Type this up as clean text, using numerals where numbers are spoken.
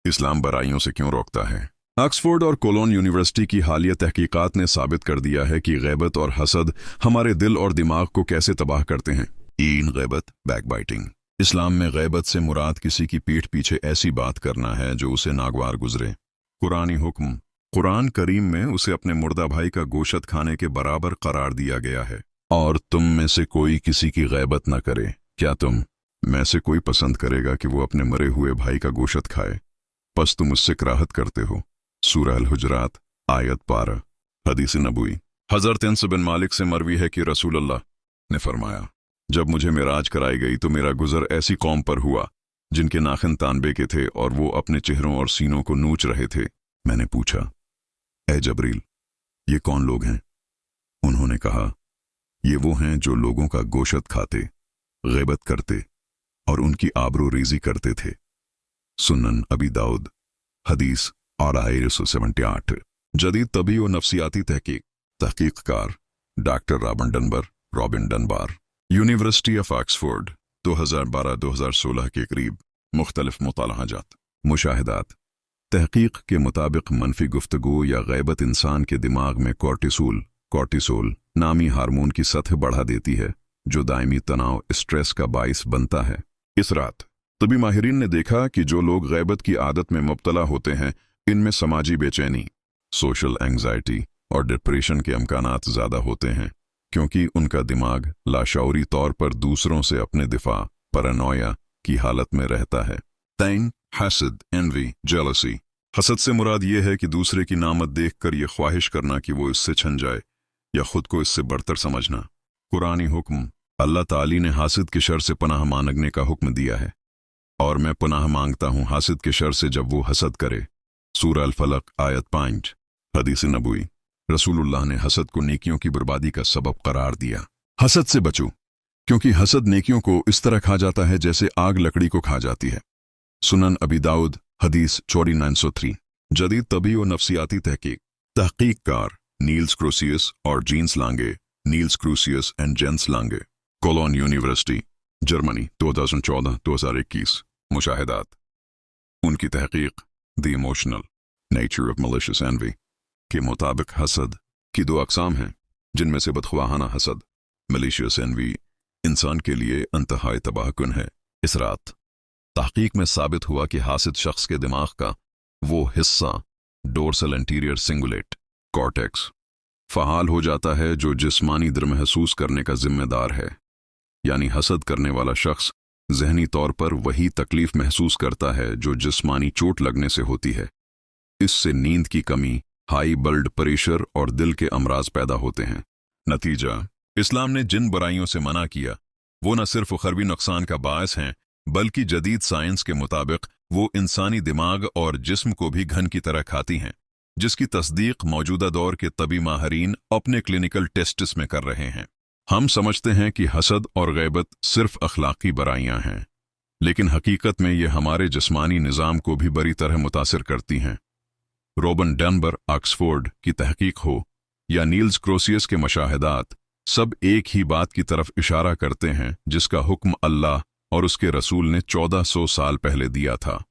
इस्लाम बुराइयों से क्यों रोकता है? ऑक्सफोर्ड और कोलोन यूनिवर्सिटी की हालिया तहकीकात ने साबित कर दिया है कि गैबत और हसद हमारे दिल और दिमाग को कैसे तबाह करते हैं। गैबत, बैकबाइटिंग। इस्लाम में गैबत से मुराद किसी की पीठ पीछे ऐसी बात करना है जो उसे नागवार गुजरे। कुरानी हुक्म, कुरान करीम में उसे अपने मुर्दा भाई का गोश्त खाने के बराबर करार दिया गया है। और तुम में से कोई किसी की गैबत न करे। क्या तुम में से कोई पसंद करेगा कि वो अपने मरे हुए भाई का गोश्त खाए? पस तुम उससे कराहत करते हो। सूरह अल-हुजरात आयत 12। हदीस नबवी। हजरत अनस बिन मालिक से मरवी है कि रसूल अल्लाह ने फरमाया, जब मुझे मेराज कराई गई तो मेरा गुजर ऐसी कौम पर हुआ जिनके नाखिन तानबे के थे और वो अपने चेहरों और सीनों को नोच रहे थे। मैंने पूछा, ए जबरील, ये कौन लोग हैं? उन्होंने कहा, ये वो हैं जो लोगों का गोश्त खाते, गैबत करते और उनकी आबरू रेजी करते थे। सुनन अबी दाऊद हदीस 878। जदीद तबी और नफ्सियाती तहकीककार doctor Robin Dunbar, University of Oxford, 2012-2016 के करीब मुख्तलिफ मुतालाजात, मुशाहिदात। तहकीक के मुताबिक मनफी गुफ्तगू या गैबत इंसान के दिमाग में कॉर्टिसोल नामी हार्मोन की सतह बढ़ा देती है, जो दायमी तनाव, स्ट्रेस का बाइस बनता है। इस रात तभी माहिरीन ने देखा कि जो लोग गैबत की आदत में मुब्तला होते हैं, इनमें समाजी बेचैनी, सोशल एंग्जाइटी और डिप्रेशन के अमकानात ज़्यादा होते हैं, क्योंकि उनका दिमाग लाशऊरी तौर पर दूसरों से अपने दिफा, पैरानोया की हालत में रहता है। हसद, एनवी, जेलसी। हसद से मुराद ये है कि दूसरे की नामत देखकर ये ख्वाहिश करना कि वो इससे छन जाए या खुद को इससे बढ़तर समझना। कुरानी हुक्म, अल्लाह ताली ने हासिद के शर से पनाह मांगने का हुक्म दिया है, और मैं पनाह मांगता हूँ हासिद के शर से जब वो हसद करे। सूरह अल-फलक आयत 5। हदीस नबवी। रसूलुल्लाह ने हसद को नेकियों की बर्बादी का सबब करार दिया। हसद से बचो, क्योंकि हसद नेकियों को इस तरह खा जाता है जैसे आग लकड़ी को खा जाती है। सुनन अबी दाऊद हदीस 4903। जदीद तबी और नफ्सियाती तहकीककार नील्स क्रूसियस और Jens Lange, Niels Crusius and Jens Lange, Cologne University, Germany, 2014-2021। मुशाहिदात। उनकी तहकीक the emotional nature of malicious envy के मुताबिक हसद की दो अकसाम हैं, जिनमें से बदख्वाहाना हसद, मलिशियस एनवी, इंसान के लिए इंतहाई तबाहकुन है। इस रात तहकीक में साबित हुआ कि हासिद शख्स के दिमाग का वो हिस्सा, डोर्सल एंटीरियर सिंगुलेट कॉर्टेक्स, फ़हाल हो जाता है जो जिस्मानी दर्द महसूस करने का जिम्मेदार है। यानी हसद करने वाला शख्स जहनी तौर पर वही तकलीफ महसूस करता है जो जिस्मानी चोट लगने से होती है। इससे नींद की कमी, हाई ब्लड प्रेशर और दिल के अमराज पैदा होते हैं। नतीजा, इस्लाम ने जिन बुराइयों से मना किया वो न सिर्फ उखरवी नुकसान का बायस हैं, बल्कि जदीद साइंस के मुताबिक वो इंसानी दिमाग और जिस्म को भी घन की तरह खाती हैं, जिसकी तस्दीक मौजूदा दौर के तबी माहरीन अपने क्लिनिकल टेस्ट्स में कर रहे हैं। हम समझते हैं कि हसद और गैबत सिर्फ अखलाकी बुराइयां हैं, लेकिन हकीकत में ये हमारे जिस्मानी निज़ाम को भी बुरी तरह मुतासिर करती हैं। रॉबिन डनबर ऑक्सफोर्ड की तहकीक हो या नील्स क्रोसियस के मुशाहिदात, सब एक ही बात की तरफ इशारा करते हैं, जिसका हुक्म अल्लाह और उसके रसूल ने 1400 साल पहले दिया था।